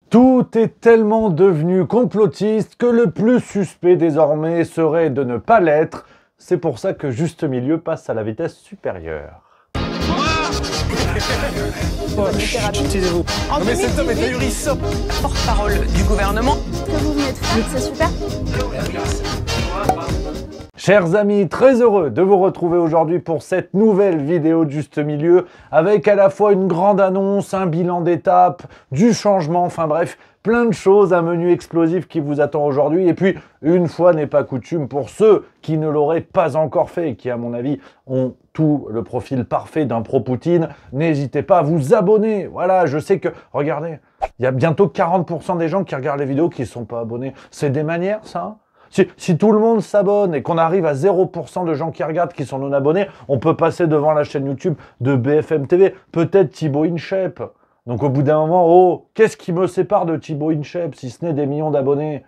Tout est tellement devenu complotiste que le plus suspect désormais serait de ne pas l'être. C'est pour ça que Juste Milieu passe à la vitesse supérieure. Taisez-vous. Non mais cet homme est ahurissant. Porte-parole du gouvernement. Ce que vous venez de faire, c'est super. Chers amis, très heureux de vous retrouver aujourd'hui pour cette nouvelle vidéo de Juste Milieu avec à la fois une grande annonce, un bilan d'étape, du changement, enfin bref, plein de choses, un menu explosif qui vous attend aujourd'hui. Et puis, une fois n'est pas coutume, pour ceux qui ne l'auraient pas encore fait et qui, à mon avis, ont tout le profil parfait d'un pro-Poutine, n'hésitez pas à vous abonner. Voilà, je sais que, regardez, il y a bientôt 40% des gens qui regardent les vidéos qui ne sont pas abonnés. C'est des manières, ça, hein? Si tout le monde s'abonne et qu'on arrive à 0% de gens qui regardent qui sont non abonnés, on peut passer devant la chaîne YouTube de BFM TV, peut-être Thibaut InShape. Donc au bout d'un moment, oh, qu'est-ce qui me sépare de Thibaut InShape si ce n'est des millions d'abonnés?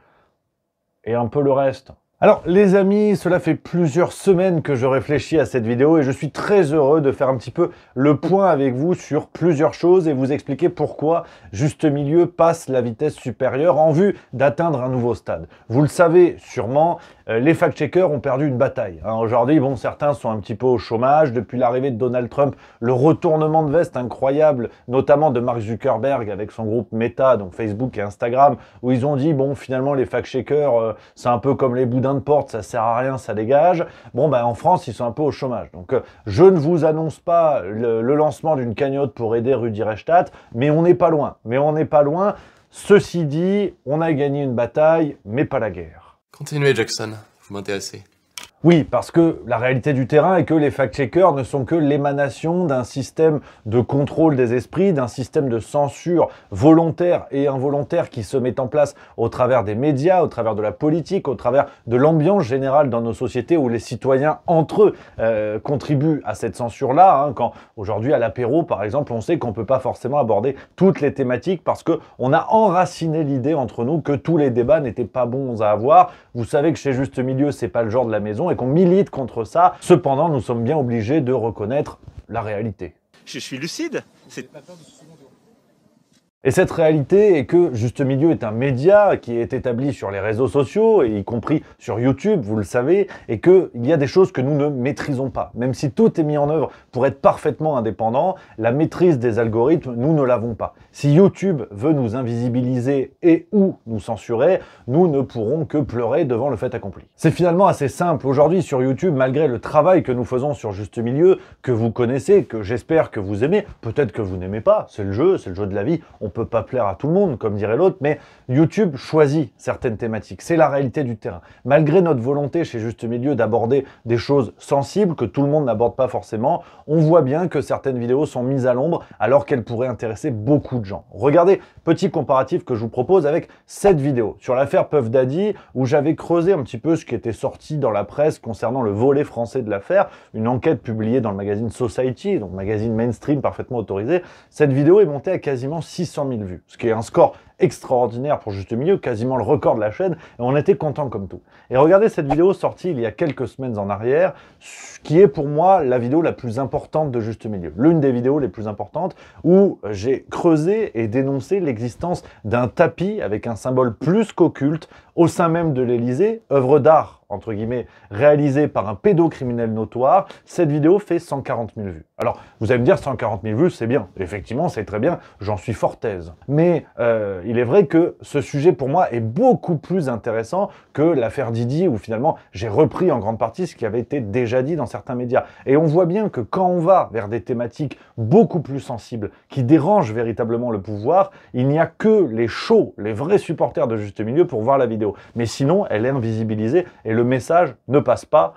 Et un peu le reste. Alors les amis, cela fait plusieurs semaines que je réfléchis à cette vidéo et je suis très heureux de faire un petit peu le point avec vous sur plusieurs choses et vous expliquer pourquoi Juste Milieu passe la vitesse supérieure en vue d'atteindre un nouveau stade. Vous le savez sûrement, les fact-checkers ont perdu une bataille. Aujourd'hui, bon, certains sont un petit peu au chômage. Depuis l'arrivée de Donald Trump, le retournement de veste incroyable, notamment de Mark Zuckerberg avec son groupe Meta, donc Facebook et Instagram, où ils ont dit, bon, finalement, les fact-checkers, c'est un peu comme les boudins de porte, ça sert à rien, ça dégage. Bon, ben, en France, ils sont un peu au chômage. Donc, je ne vous annonce pas le lancement d'une cagnotte pour aider Rudi Reichstadt, mais on n'est pas loin. Ceci dit, on a gagné une bataille, mais pas la guerre. Continuez Jackson, vous m'intéressez. Oui, parce que la réalité du terrain est que les fact-checkers ne sont que l'émanation d'un système de contrôle des esprits, d'un système de censure volontaire et involontaire qui se met en place au travers des médias, au travers de la politique, au travers de l'ambiance générale dans nos sociétés où les citoyens entre eux contribuent à cette censure-là. Quand aujourd'hui à l'apéro, par exemple, on sait qu'on ne peut pas forcément aborder toutes les thématiques parce qu'on a enraciné l'idée entre nous que tous les débats n'étaient pas bons à avoir. Vous savez que chez Juste Milieu, c'est pas le genre de la maison et qu'on milite contre ça. Cependant, nous sommes bien obligés de reconnaître la réalité. Je suis lucide. Et cette réalité est que Juste Milieu est un média qui est établi sur les réseaux sociaux, et y compris sur YouTube, vous le savez, et qu'il y a des choses que nous ne maîtrisons pas. Même si tout est mis en œuvre pour être parfaitement indépendant, la maîtrise des algorithmes, nous ne l'avons pas. Si YouTube veut nous invisibiliser et ou nous censurer, nous ne pourrons que pleurer devant le fait accompli. C'est finalement assez simple. Aujourd'hui sur YouTube, malgré le travail que nous faisons sur Juste Milieu, que vous connaissez, que j'espère que vous aimez, peut-être que vous n'aimez pas, c'est le jeu de la vie, on peut pas plaire à tout le monde, comme dirait l'autre, mais YouTube choisit certaines thématiques. C'est la réalité du terrain. Malgré notre volonté chez Juste Milieu d'aborder des choses sensibles que tout le monde n'aborde pas forcément, on voit bien que certaines vidéos sont mises à l'ombre alors qu'elles pourraient intéresser beaucoup de gens. Regardez, petit comparatif que je vous propose avec cette vidéo sur l'affaire Puff Daddy, où j'avais creusé un petit peu ce qui était sorti dans la presse concernant le volet français de l'affaire, une enquête publiée dans le magazine Society, donc magazine mainstream parfaitement autorisé. Cette vidéo est montée à quasiment 600 000 vues, ce qui est un score extraordinaire pour Juste Milieu, quasiment le record de la chaîne, et on était content comme tout. Et regardez cette vidéo sortie il y a quelques semaines en arrière, qui est pour moi la vidéo la plus importante de Juste Milieu, l'une des vidéos les plus importantes, où j'ai creusé et dénoncé l'existence d'un tapis avec un symbole plus qu'occulte au sein même de l'Élysée, œuvre d'art entre guillemets, réalisée par un pédocriminel notoire. Cette vidéo fait 140 000 vues. Alors, vous allez me dire 140 000 vues, c'est bien. Effectivement, c'est très bien, j'en suis fort aise. Mais il est vrai que ce sujet, pour moi, est beaucoup plus intéressant que l'affaire Didi, où finalement, j'ai repris en grande partie ce qui avait été déjà dit dans certains médias. Et on voit bien que quand on va vers des thématiques beaucoup plus sensibles, qui dérangent véritablement le pouvoir, il n'y a que les chauds, les vrais supporters de Juste Milieu pour voir la vidéo. Mais sinon, elle est invisibilisée et le message ne passe pas,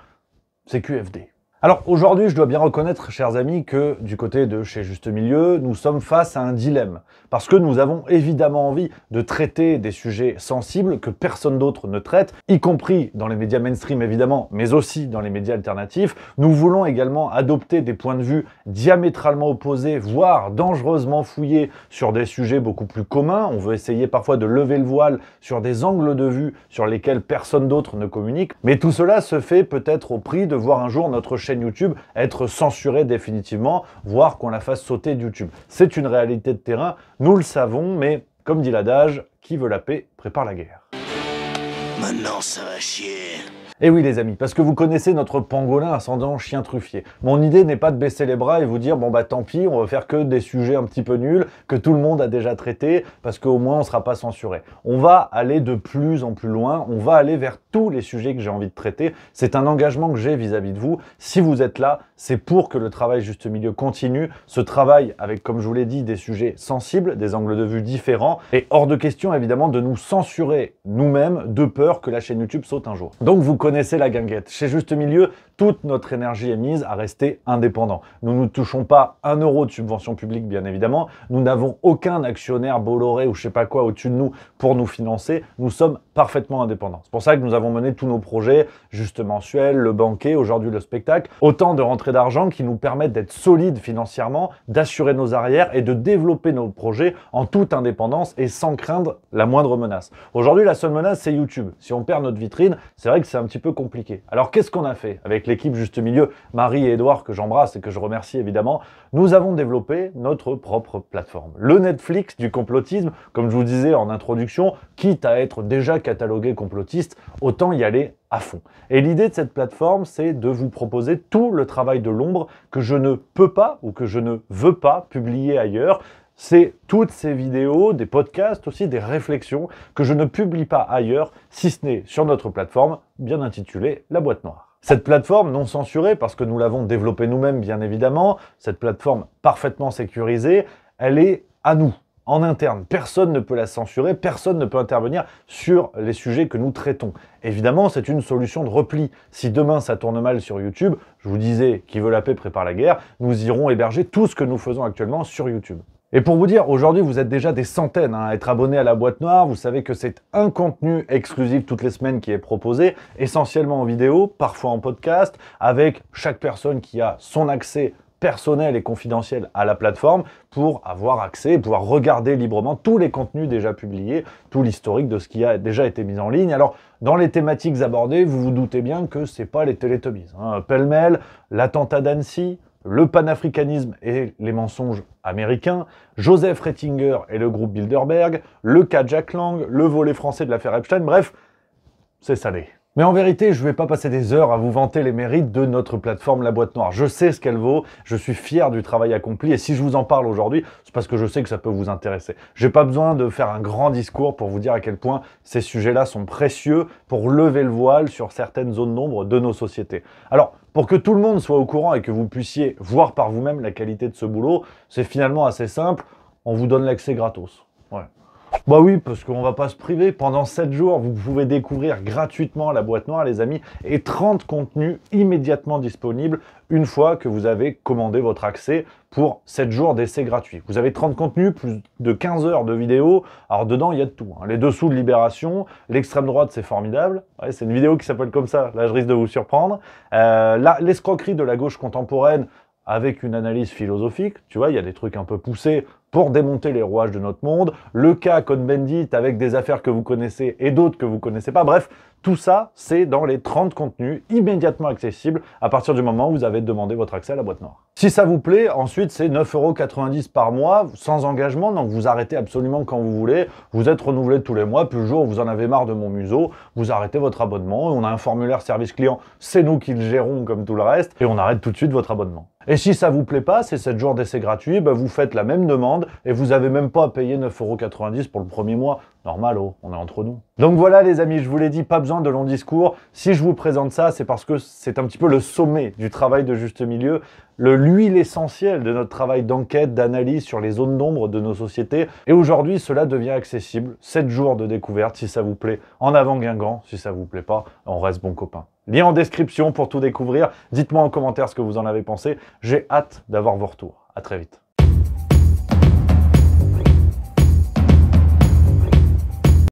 c'est QFD. Alors aujourd'hui, je dois bien reconnaître, chers amis, que du côté de chez Juste Milieu, nous sommes face à un dilemme. Parce que nous avons évidemment envie de traiter des sujets sensibles que personne d'autre ne traite, y compris dans les médias mainstream évidemment, mais aussi dans les médias alternatifs. Nous voulons également adopter des points de vue diamétralement opposés, voire dangereusement fouillés sur des sujets beaucoup plus communs. On veut essayer parfois de lever le voile sur des angles de vue sur lesquels personne d'autre ne communique. Mais tout cela se fait peut-être au prix de voir un jour notre chaîne YouTube être censurée définitivement, voire qu'on la fasse sauter de YouTube. C'est une réalité de terrain, nous le savons, mais Comme dit l'adage, qui veut la paix prépare la guerre. Maintenant, ça va chier. Et oui les amis, parce que vous connaissez notre pangolin ascendant chien truffier. Mon idée n'est pas de baisser les bras et vous dire bon bah tant pis, on va faire que des sujets un petit peu nuls, que tout le monde a déjà traité, parce qu'au moins on sera pas censuré. On va aller de plus en plus loin, on va aller vers tous les sujets que j'ai envie de traiter. C'est un engagement que j'ai vis-à-vis de vous. Si vous êtes là, c'est pour que le travail Juste Milieu continue. Ce travail avec, comme je vous l'ai dit, des sujets sensibles, des angles de vue différents, et hors de question évidemment de nous censurer nous-mêmes de peur que la chaîne YouTube saute un jour. Donc vous connaissez la guinguette. Chez Juste Milieu, toute notre énergie est mise à rester indépendant. Nous ne touchons pas 1 euro de subvention publique, bien évidemment. Nous n'avons aucun actionnaire Bolloré ou je sais pas quoi au-dessus de nous pour nous financer. Nous sommes parfaitement indépendants. C'est pour ça que nous avons mené tous nos projets, Juste Mensuel, le banquet, aujourd'hui le spectacle. Autant de rentrées d'argent qui nous permettent d'être solides financièrement, d'assurer nos arrières et de développer nos projets en toute indépendance et sans craindre la moindre menace. Aujourd'hui, la seule menace, c'est YouTube. Si on perd notre vitrine, c'est vrai que c'est un petit peu compliqué. Alors qu'est-ce qu'on a fait avec l'équipe Juste Milieu, Marie et Edouard, que j'embrasse et que je remercie évidemment? Nous avons développé notre propre plateforme. Le Netflix du complotisme, comme je vous disais en introduction, quitte à être déjà catalogué complotiste, autant y aller à fond. Et l'idée de cette plateforme, c'est de vous proposer tout le travail de l'ombre que je ne peux pas ou que je ne veux pas publier ailleurs. C'est toutes ces vidéos, des podcasts aussi, des réflexions que je ne publie pas ailleurs, si ce n'est sur notre plateforme, bien intitulée La Boîte Noire. Cette plateforme non censurée, parce que nous l'avons développée nous-mêmes bien évidemment, cette plateforme parfaitement sécurisée, elle est à nous, en interne. Personne ne peut la censurer, personne ne peut intervenir sur les sujets que nous traitons. Évidemment, c'est une solution de repli. Si demain ça tourne mal sur YouTube, je vous disais, qui veut la paix prépare la guerre, nous irons héberger tout ce que nous faisons actuellement sur YouTube. Et pour vous dire, aujourd'hui, vous êtes déjà des centaines à être abonnés à la Boîte Noire. Vous savez que c'est un contenu exclusif toutes les semaines qui est proposé, essentiellement en vidéo, parfois en podcast, avec chaque personne qui a son accès personnel et confidentiel à la plateforme pour avoir accès, pouvoir regarder librement tous les contenus déjà publiés, tout l'historique de ce qui a déjà été mis en ligne. Alors, dans les thématiques abordées, vous vous doutez bien que c'est pas les Teletubbies. Pêle-mêle, l'attentat d'Annecy, le panafricanisme et les mensonges américains, Joseph Ratzinger et le groupe Bilderberg, le cas Jack Lang, le volet français de l'affaire Epstein, bref, c'est salé. Mais en vérité, je ne vais pas passer des heures à vous vanter les mérites de notre plateforme La Boîte Noire. Je sais ce qu'elle vaut, je suis fier du travail accompli et si je vous en parle aujourd'hui, c'est parce que je sais que ça peut vous intéresser. J'ai pas besoin de faire un grand discours pour vous dire à quel point ces sujets-là sont précieux pour lever le voile sur certaines zones d'ombre de nos sociétés. Alors, pour que tout le monde soit au courant et que vous puissiez voir par vous-même la qualité de ce boulot, c'est finalement assez simple, on vous donne l'accès gratos. Ouais. Bah oui, parce qu'on va pas se priver. Pendant 7 jours, vous pouvez découvrir gratuitement La Boîte Noire, les amis, et 30 contenus immédiatement disponibles une fois que vous avez commandé votre accès pour 7 jours d'essai gratuit. Vous avez 30 contenus, plus de 15 heures de vidéos. Alors dedans, il y a de tout. Les dessous de Libération, l'extrême droite, c'est formidable. Ouais, c'est une vidéo qui s'appelle comme ça. Là, je risque de vous surprendre. L'escroquerie de la gauche contemporaine, avec une analyse philosophique, tu vois, il y a des trucs un peu poussés pour démonter les rouages de notre monde, le cas Cohn-Bendit avec des affaires que vous connaissez et d'autres que vous connaissez pas, bref, tout ça, c'est dans les 30 contenus immédiatement accessibles à partir du moment où vous avez demandé votre accès à La Boîte Noire. Si ça vous plaît, ensuite, c'est 9,90 € par mois, sans engagement, donc vous arrêtez absolument quand vous voulez, vous êtes renouvelé tous les mois, puis le jour où vous en avez marre de mon museau, vous arrêtez votre abonnement, on a un formulaire service client, c'est nous qui le gérons comme tout le reste, et on arrête tout de suite votre abonnement. Et si ça vous plaît pas, c'est 7 jours d'essai gratuit, bah vous faites la même demande et vous avez même pas à payer 9,90 € pour le premier mois. Normal, oh, on est entre nous. Donc voilà les amis, je vous l'ai dit, pas besoin de long discours. Si je vous présente ça, c'est parce que c'est un petit peu le sommet du travail de Juste Milieu, l'huile essentielle de notre travail d'enquête, d'analyse sur les zones d'ombre de nos sociétés. Et aujourd'hui, cela devient accessible. 7 jours de découverte si ça vous plaît. En avant Guingamp, si ça vous plaît pas, on reste bon copain. Lien en description pour tout découvrir. Dites-moi en commentaire ce que vous en avez pensé. J'ai hâte d'avoir vos retours. À très vite.